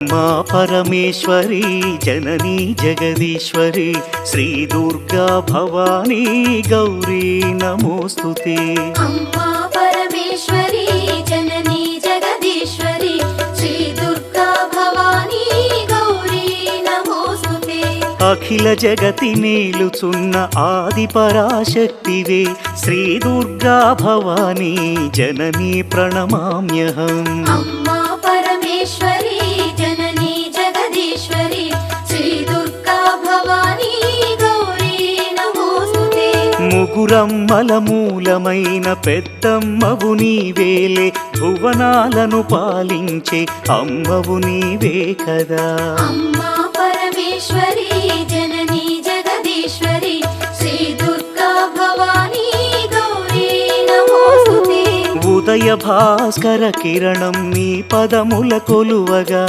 మా పరమేశ్వరి జననీ జగదీశ్వరి శ్రీ దుర్గా భవానీ గౌరీ నమోస్తుతే. అమ్మా పరమేశ్వరి జననీ జగదీశ్వరి శ్రీ దుర్గా భవానీ గౌరీ నమోస్తుతే. అఖిల జగతి నేలుచున్న ఆది పరాశక్తివే శ్రీ దుర్గా భవానీ జననీ ప్రణమామ్యహం. అమ్మా పరమేశ్వరి జననీ జగదీశ్వరి శ్రీ దుర్గా భవానీ గౌరీ నమోస్తుతే. ముగురమ్మల మూలమైన పెద్దమ్మవు నీవేలే భువనాలను పాలించే అమ్మవు నీవే కదా. అమ్మా పరమేశ్వరి జననీ జగదీశ్వరి శ్రీ దుర్గా భవానీ గౌరీ నమోస్తుతే. ఉదయ భాస్కర కిరణం నీ పదముల కొలువగా